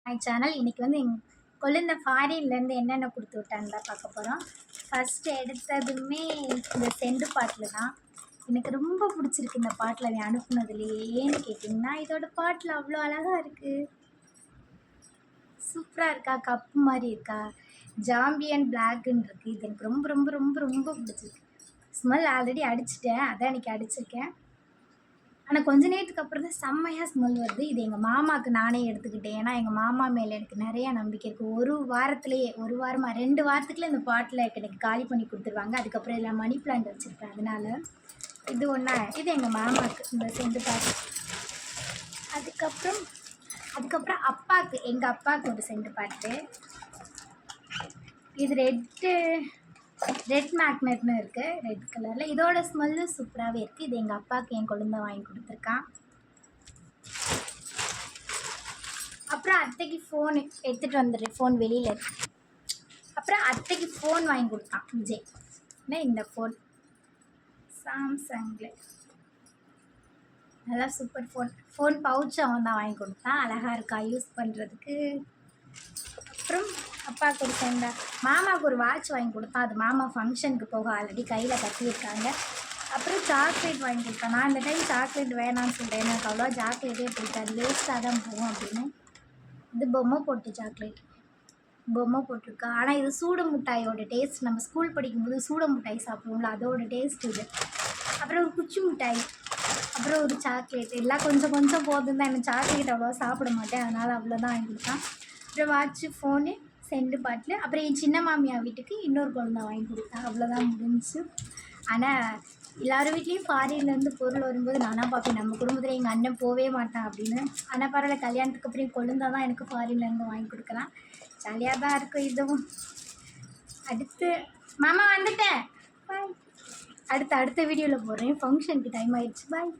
My channel. இன்றைக்கி வந்து எங்கள் கொழுந்த ஃபாரின்லேருந்து என்னென்ன கொடுத்து விட்டான்னு தான் பார்க்க போகிறோம். ஃபஸ்ட்டு எடுத்ததுமே இந்த செண்டு பாட்டில் தான். எனக்கு ரொம்ப பிடிச்சிருக்கு இந்த பாட்டில் அதை அனுப்புனதுலேயே. ஏன்னு கேட்டிங்கன்னா இதோட பாட்டில் அவ்வளோ அழகாக இருக்குது, சூப்பராக இருக்கா, கப்பு மாதிரி இருக்கா, ஜாம்பியன் பிளாக்குன்னு இருக்குது. இது எனக்கு ரொம்ப ரொம்ப ரொம்ப ரொம்ப பிடிச்சிருக்கு. ஸ்மெல் ஆல்ரெடி அடிச்சிட்டேன், அதான் இன்றைக்கி அடிச்சிருக்கேன். ஆனால் கொஞ்ச நேரத்துக்கு அப்புறம் தான் செம்மையாக ஸ்மெல் வருது. இது எங்கள் மாமாவுக்கு நானே எடுத்துக்கிட்டேன். ஏன்னா எங்கள் மாமா மேலே எனக்கு நிறையா நம்பிக்கை இருக்குது. ஒரு வாரத்துலேயே 2 வாரத்துக்குள்ளே இந்த பாட்டில் எனக்கு காலி பண்ணி கொடுத்துருவாங்க. அதுக்கப்புறம் இதில் மணி பிளான்ட் வச்சுருப்பேன். அதனால் இது இது எங்கள் மாமாவுக்கு இந்த செண்டு பாட்டு. அதுக்கப்புறம் அப்பாவுக்கு, எங்கள் அப்பாவுக்கு ஒரு செண்டு பாட்டு. இது ரெட் மேக்னெட்னு இருக்குது, ரெட் கலரில். இதோட ஸ்மெல்லு சூப்பராகவே இருக்குது. இது எங்கள் அப்பாவுக்கு என் குழந்தை வாங்கி கொடுத்துருக்கான். அப்புறம் அத்தைக்கு ஃபோன் எடுத்துகிட்டு வந்துடுறேன், ஃபோன் வெளியில் இருக்கு. அப்புறம் அத்தைக்கு ஃபோன் வாங்கி கொடுத்தான் விஜய். இந்த சாம்சங்கில் நல்லா சூப்பர் ஃபோன் பவுச்சு அவன் தான் வாங்கி கொடுத்தான். அழகாக இருக்கா யூஸ் பண்ணுறதுக்கு. அப்புறம் அப்பாவுக்கு ஒரு செண்டா, மாமாவுக்கு ஒரு வாட்ச் வாங்கி கொடுத்தான். அது மாமா ஃபங்க்ஷனுக்கு போக ஆல்ரெடி கையில் கட்டியிருக்காங்க. அப்புறம் சாக்லேட் வாங்கி கொடுத்தான். நான் இந்த டைம் சாக்லேட் வேணான்னு சொல்கிறேன், எனக்கு அவ்வளோ சாக்லேட்டே பிடிக்காது, வேஸ்ட்டாக தான் போகும் அப்படின்னு. இது பொம்மை போட்டிருக்கா. ஆனால் இது சூடு மிட்டாயோட டேஸ்ட். நம்ம ஸ்கூல் படிக்கும்போது சூட மிட்டாய் சாப்பிடுவோம்ல, அதோட டேஸ்ட் இது. அப்புறம் ஒரு குச்சி மிட்டாய், அப்புறம் ஒரு சாக்லேட். எல்லாம் கொஞ்சம் கொஞ்சம் போதும் தான். எனக்கு சாக்லேட் அவ்வளோவா சாப்பிட மாட்டேன், அதனால் அவ்வளோதான் வாங்கி கொடுத்தான். அப்புறம் வாட்ச்சு, ஃபோனு, செண்டு பாட்டில். அப்புறம் என் சின்ன மாமியார் வீட்டுக்கு இன்னொரு குழந்தை வாங்கி கொடுத்தேன். அவ்வளோதான் முடிஞ்சிச்சு. ஆனால் எல்லார் வீட்லேயும் ஃபாரின்லேருந்து பொருள் வரும்போது நானாக பார்ப்பேன், நம்ம குடும்பத்தில் எங்கள் அண்ணன் போகவே மாட்டான் அப்படின்னு. ஆனால் பரவாயில்ல, கல்யாணத்துக்கு அப்புறம் கொழுந்தா தான் எனக்கு ஃபாரின்லேருந்து வாங்கி கொடுக்கலாம். ஜாலியாக தான் இருக்கும் இதுவும். அடுத்து மாமா வந்துட்டேன், பாய். அடுத்த வீடியோவில் போடுறேன். ஃபங்க்ஷனுக்கு டைம் ஆயிடுச்சு, பாய்.